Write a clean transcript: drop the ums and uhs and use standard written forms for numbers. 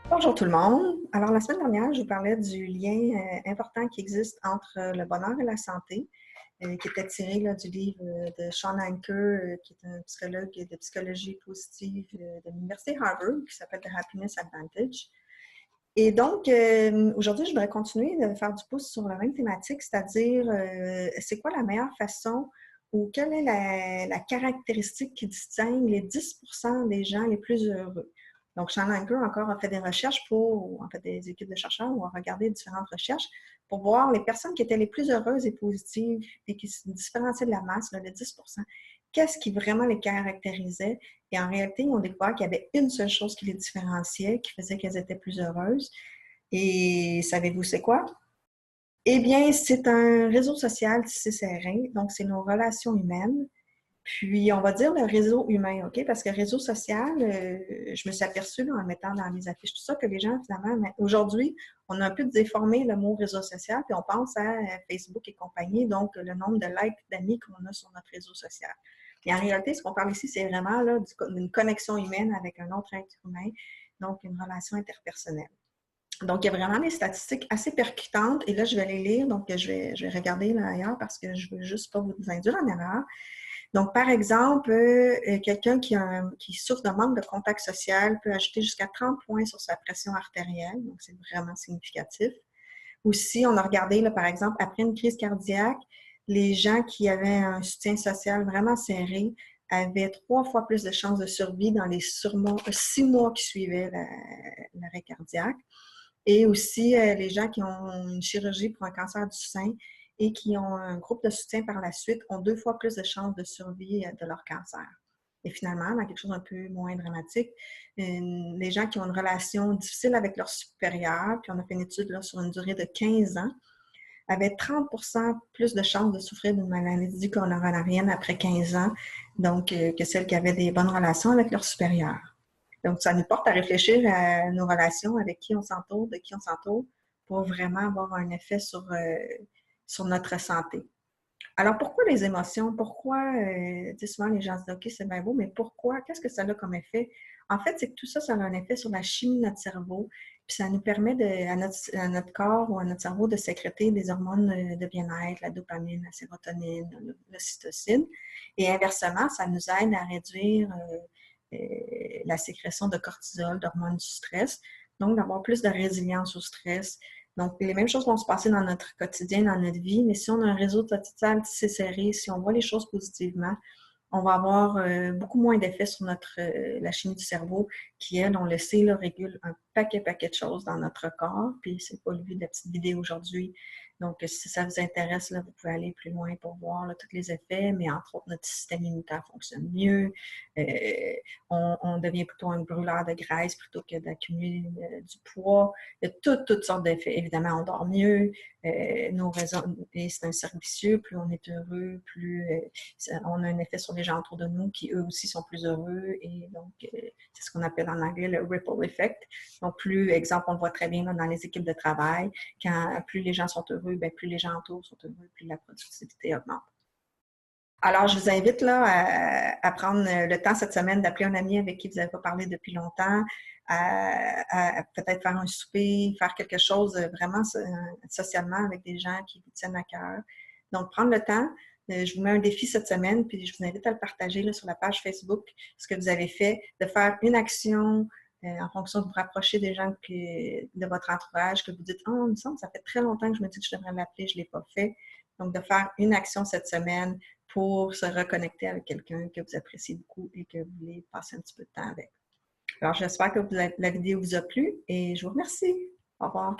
Bonjour tout le monde. Alors, la semaine dernière, je vous parlais du lien important qui existe entre le bonheur et la santé, qui était tiré là, du livre de Sean Anker, qui est un psychologue de psychologie positive de l'Université Harvard, qui s'appelle The Happiness Advantage. Et donc, aujourd'hui, je voudrais continuer de faire du pouce sur la même thématique, c'est-à-dire c'est quoi la meilleure façon ou quelle est la caractéristique qui distingue les 10% des gens les plus heureux. Donc, Sean Anker encore a fait des recherches en fait, des équipes de chercheurs ont regardé différentes recherches pour voir les personnes qui étaient les plus heureuses et positives et qui se différenciaient de la masse, là, le 10%, qu'est-ce qui vraiment les caractérisait. Et en réalité, ils ont découvert qu'il y avait une seule chose qui les différenciait, qui faisait qu'elles étaient plus heureuses. Et savez-vous c'est quoi? Eh bien, c'est un réseau social tissé serré, donc c'est nos relations humaines. Puis, on va dire le réseau humain, OK? Parce que réseau social, je me suis aperçue là, en mettant dans mes affiches tout ça que les gens, finalement, aujourd'hui, on a un peu déformé le mot réseau social, puis on pense à Facebook et compagnie, donc le nombre de likes d'amis qu'on a sur notre réseau social. Et en réalité, ce qu'on parle ici, c'est vraiment là, d'une connexion humaine avec un autre être humain, donc une relation interpersonnelle. Donc, il y a vraiment des statistiques assez percutantes, et là, je vais les lire, donc je vais regarder là ailleurs parce que je ne veux juste pas vous induire en erreur. Donc, par exemple, quelqu'un qui souffre d'un manque de contact social peut ajouter jusqu'à 30 points sur sa pression artérielle, donc c'est vraiment significatif. Aussi, on a regardé, là, par exemple, après une crise cardiaque, les gens qui avaient un soutien social vraiment serré avaient 3 fois plus de chances de survie dans les 6 mois qui suivaient l'arrêt cardiaque. Et aussi, les gens qui ont une chirurgie pour un cancer du sein et qui ont un groupe de soutien par la suite ont 2 fois plus de chances de survie de leur cancer. Et finalement, dans quelque chose un peu moins dramatique, les gens qui ont une relation difficile avec leur supérieur, puis on a fait une étude là, sur une durée de 15 ans, avaient 30% plus de chances de souffrir d'une maladie coronarienne après 15 ans, donc que celles qui avaient des bonnes relations avec leur supérieur. Donc, ça nous porte à réfléchir à nos relations, avec qui on s'entoure, de qui on s'entoure, pour vraiment avoir un effet sur notre santé. Alors, pourquoi les émotions? Pourquoi, souvent les gens se disent, OK, c'est bien beau, mais pourquoi? Qu'est-ce que ça a comme effet? En fait, c'est que tout ça, ça a un effet sur la chimie de notre cerveau, puis ça nous permet à notre corps ou à notre cerveau de sécréter des hormones de bien-être, la dopamine, la sérotonine, l'ocytocine. Et inversement, ça nous aide à réduire la sécrétion de cortisol, d'hormones du stress, donc d'avoir plus de résilience au stress. Donc, les mêmes choses vont se passer dans notre quotidien, dans notre vie, mais si on a un réseau social tissé serré, si on voit les choses positivement, on va avoir beaucoup moins d'effet sur la chimie du cerveau qui, elle, on le sait, là, régule un paquet de choses dans notre corps. Puis, c'est pas le but de la petite vidéo aujourd'hui. Donc, si ça vous intéresse, là, vous pouvez aller plus loin pour voir là, tous les effets, mais entre autres, notre système immunitaire fonctionne mieux. On devient plutôt un brûleur de graisse plutôt que d'accumuler du poids. Il y a toutes sortes d'effets. Évidemment, on dort mieux. Et c'est un cercle vicieux. Plus on est heureux, plus on a un effet sur les gens autour de nous qui, eux aussi, sont plus heureux. Et donc, c'est ce qu'on appelle en anglais le ripple effect. Donc, plus, exemple, on le voit très bien là, dans les équipes de travail, plus les gens sont heureux, bien, plus les gens autour sont heureux, plus la productivité augmente. Alors, je vous invite là, à prendre le temps cette semaine d'appeler un ami avec qui vous n'avez pas parlé depuis longtemps, à peut-être faire un souper, faire quelque chose vraiment socialement avec des gens qui vous tiennent à cœur. Donc, prendre le temps. Je vous mets un défi cette semaine, puis je vous invite à le partager là, sur la page Facebook, ce que vous avez fait, de faire une action en fonction de vous rapprocher des gens de votre entourage, que vous dites « Oh, il me semble, ça fait très longtemps que je me dis que je devrais l'appeler, je ne l'ai pas fait. » Donc, de faire une action cette semaine pour se reconnecter avec quelqu'un que vous appréciez beaucoup et que vous voulez passer un petit peu de temps avec. Alors, j'espère que la vidéo vous a plu et je vous remercie. Au revoir.